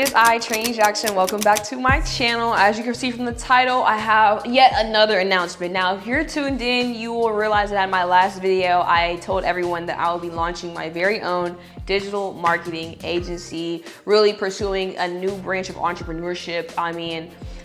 is Trinity Jackson. Welcome back to my channel. As you can see from the title, I have yet another announcement. Now, if you're tuned in, you will realize that in my last video, I told everyone that I will be launching my very own digital marketing agency, really pursuing a new branch of entrepreneurship.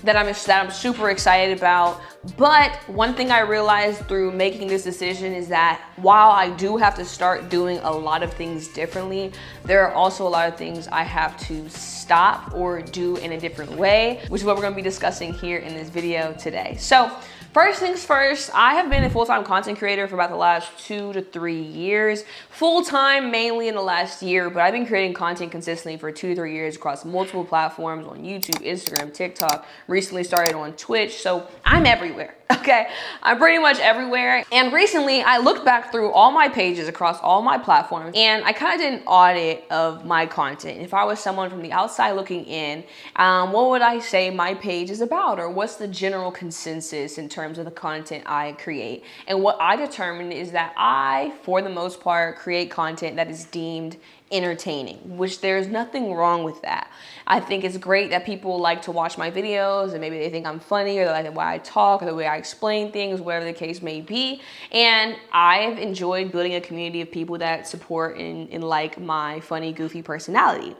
That I'm super excited about. But one thing I realized through making this decision is that while I do have to start doing a lot of things differently, there are also a lot of things I have to stop or do in a different way, which is what we're gonna be discussing here in this video today. So first things first, I have been a full-time content creator for about the last 2 to 3 years. Full-time mainly in the last year, but I've been creating content consistently for 2 to 3 years across multiple platforms on YouTube, Instagram, TikTok, recently started on Twitch. So I'm everywhere, okay? I'm pretty much everywhere. And recently I looked back through all my pages across all my platforms and I kind of did an audit of my content. If I was someone from the outside looking in, what would I say my page is about? Or what's the general consensus in terms of the content I create? And what I determined is that I, for the most part, create content that is deemed entertaining, which there's nothing wrong with that. I think it's great that people like to watch my videos and maybe they think I'm funny or they like the way I talk or the way I explain things, whatever the case may be. And I've enjoyed building a community of people that support and like my funny, goofy personality.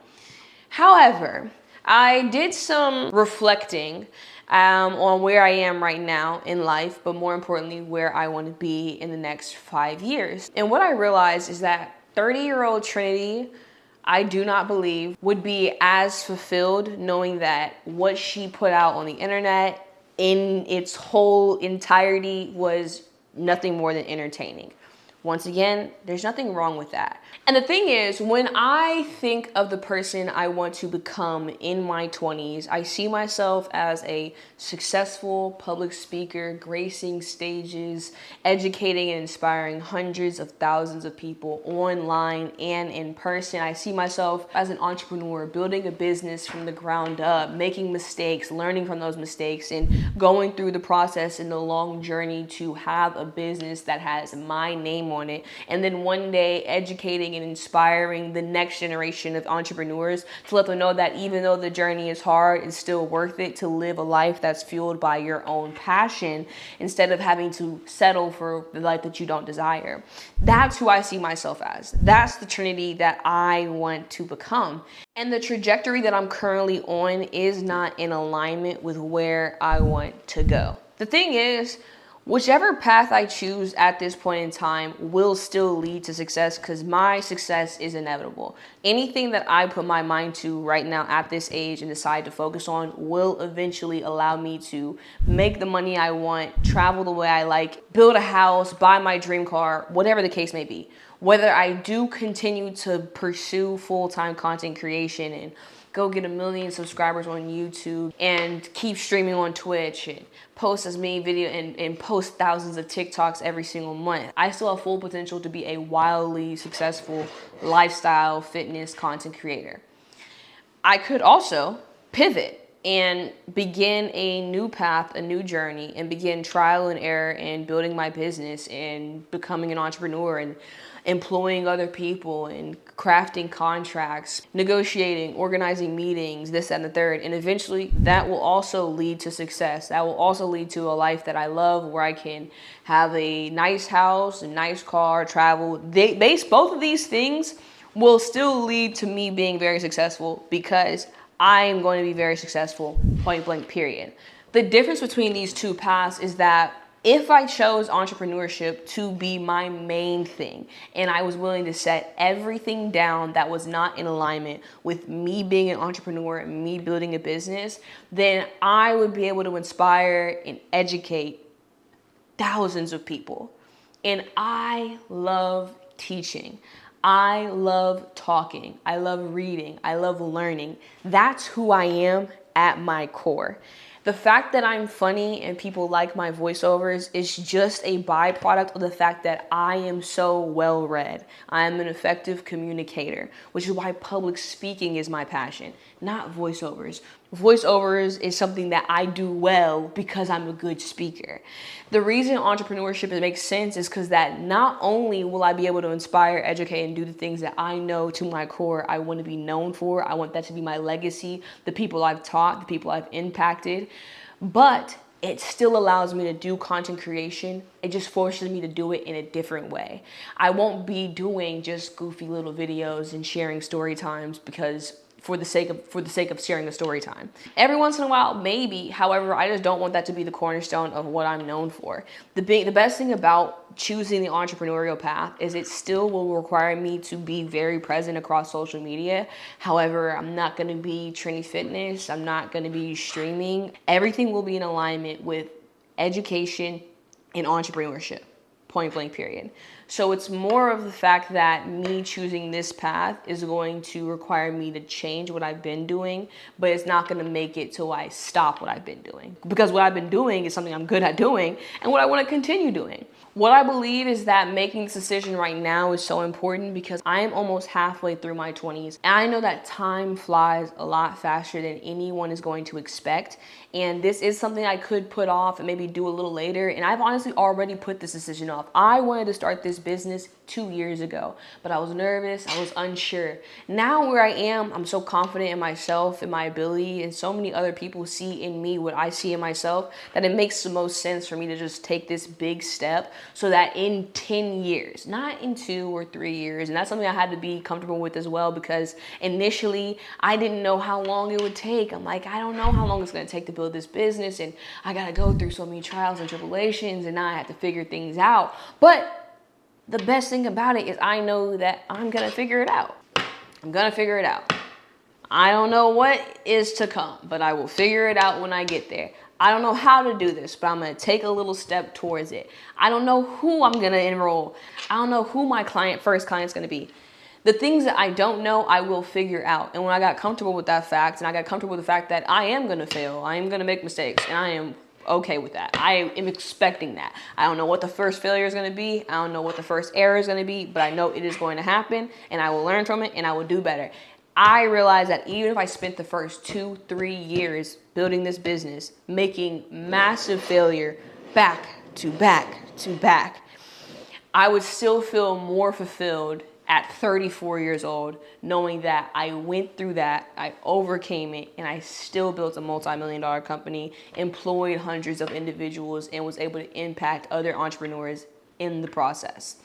However, I did some reflecting on where I am right now in life, but more importantly, where I want to be in the next 5 years. And what I realized is that 30-year-old Trinity, I do not believe would be as fulfilled knowing that what she put out on the internet in its whole entirety was nothing more than entertaining. Once again, there's nothing wrong with that. And the thing is, when I think of the person I want to become in my 20s, I see myself as a successful public speaker, gracing stages, educating and inspiring hundreds of thousands of people online and in person. I see myself as an entrepreneur, building a business from the ground up, making mistakes, learning from those mistakes, and going through the process and the long journey to have a business that has my name on it, and then one day educating and inspiring the next generation of entrepreneurs to let them know that even though the journey is hard, it's still worth it to live a life that's fueled by your own passion instead of having to settle for the life that you don't desire. That's who I see myself as. That's the Trinity that I want to become. And the trajectory that I'm currently on is not in alignment with where I want to go. The thing is, whichever path I choose at this point in time will still lead to success because my success is inevitable. Anything that I put my mind to right now at this age and decide to focus on will eventually allow me to make the money I want, travel the way I like, build a house, buy my dream car, whatever the case may be. Whether I do continue to pursue full-time content creation and go get 1 million subscribers on YouTube and keep streaming on Twitch and post as many videos and post thousands of TikToks every single month, I still have full potential to be a wildly successful lifestyle fitness content creator. I could also pivot and begin a new path, a new journey, and begin trial and error and building my business and becoming an entrepreneur and employing other people and crafting contracts, negotiating, organizing meetings, this, that, and the third. And eventually that will also lead to success. That will also lead to a life that I love where I can have a nice house, a nice car, travel. Both of these things will still lead to me being very successful because I am going to be very successful, point blank, period. The difference between these two paths is that if I chose entrepreneurship to be my main thing and I was willing to set everything down that was not in alignment with me being an entrepreneur and me building a business, then I would be able to inspire and educate thousands of people. And I love teaching. I love talking. I love reading. I love learning. That's who I am at my core. The fact that I'm funny and people like my voiceovers is just a byproduct of the fact that I am so well read. I am an effective communicator, which is why public speaking is my passion, not voiceovers. Voiceovers is something that I do well because I'm a good speaker. The reason entrepreneurship makes sense is because that not only will I be able to inspire, educate, and do the things that I know to my core I want to be known for. I want that to be my legacy, the people I've taught, the people I've impacted. But it still allows me to do content creation. It just forces me to do it in a different way. I won't be doing just goofy little videos and sharing story times because for the sake of sharing a story time. Every once in a while, maybe. However, I just don't want that to be the cornerstone of what I'm known for. The best thing about choosing the entrepreneurial path is it still will require me to be very present across social media. However, I'm not going to be Trinity Fitness. I'm not going to be streaming. Everything will be in alignment with education and entrepreneurship. Point blank, period. So it's more of the fact that me choosing this path is going to require me to change what I've been doing, but it's not going to make it till I stop what I've been doing. Because what I've been doing is something I'm good at doing and what I want to continue doing. What I believe is that making this decision right now is so important because I am almost halfway through my 20s. And I know that time flies a lot faster than anyone is going to expect. And this is something I could put off and maybe do a little later. And I've honestly already put this decision off. I wanted to start this business 2 years ago, but I was nervous, I was unsure. Now where I am, I'm so confident in myself and my ability, and so many other people see in me what I see in myself that it makes the most sense for me to just take this big step so that in 10 years, not in 2 or 3 years, and that's something I had to be comfortable with as well, because initially I didn't know how long it would take. I'm like, I don't know how long it's gonna take to build this business, and I gotta go through so many trials and tribulations, and now I have to figure things out. But the best thing about it is I know that I'm gonna figure it out. I'm gonna figure it out. I don't know what is to come, but I will figure it out when I get there. I don't know how to do this, but I'm gonna take a little step towards it. I don't know who I'm gonna enroll. I don't know who my first client's gonna be. The things that I don't know, I will figure out. And when I got comfortable with that fact, and I got comfortable with the fact that I am gonna fail, I am gonna make mistakes, and I am okay with that. I am expecting that. I don't know what the first failure is going to be. I don't know what the first error is going to be, but I know it is going to happen, and I will learn from it, and I will do better. I realize that even if I spent the first 2-3 years building this business, making massive failure back to back to back, I would still feel more fulfilled at 34 years old, knowing that I went through that, I overcame it, and I still built a multi-million-dollar company, employed hundreds of individuals, and was able to impact other entrepreneurs in the process.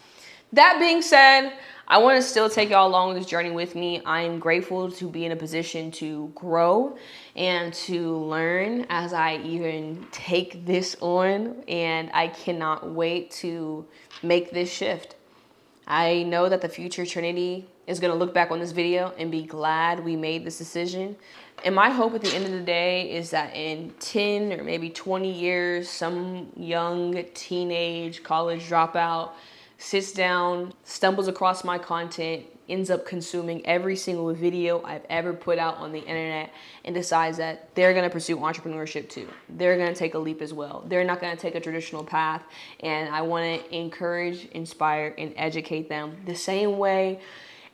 That being said, I want to still take y'all along this journey with me. I am grateful to be in a position to grow and to learn as I even take this on, and I cannot wait to make this shift. I know that the future Trinity is going to look back on this video and be glad we made this decision. And my hope at the end of the day is that in 10 or maybe 20 years, some young teenage college dropout sits down, stumbles across my content, ends up consuming every single video I've ever put out on the internet, and decides that they're going to pursue entrepreneurship too. They're going to take a leap as well. They're not going to take a traditional path, and I want to encourage, inspire, and educate them the same way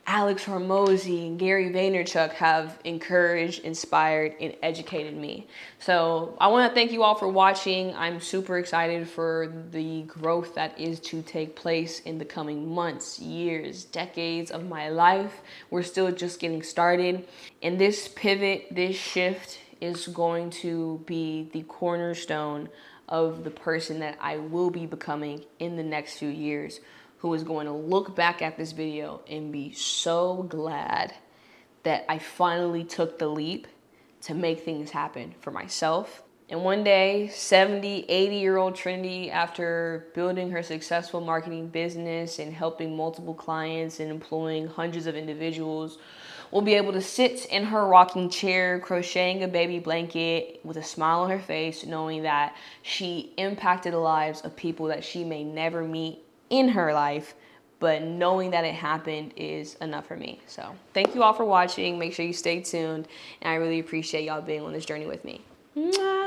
Alex Hormozy and Gary Vaynerchuk have encouraged, inspired, and educated me. So I want to thank you all for watching. I'm super excited for the growth that is to take place in the coming months, years, decades of my life. We're still just getting started. And this pivot, this shift is going to be the cornerstone of the person that I will be becoming in the next few years, who is going to look back at this video and be so glad that I finally took the leap to make things happen for myself. And one day, 70, 80-year-old Trinity, after building her successful marketing business and helping multiple clients and employing hundreds of individuals, will be able to sit in her rocking chair, crocheting a baby blanket with a smile on her face, knowing that she impacted the lives of people that she may never meet in her life, but knowing that it happened is enough for me. So thank you all for watching. Make sure you stay tuned, and I really appreciate y'all being on this journey with me. Mwah.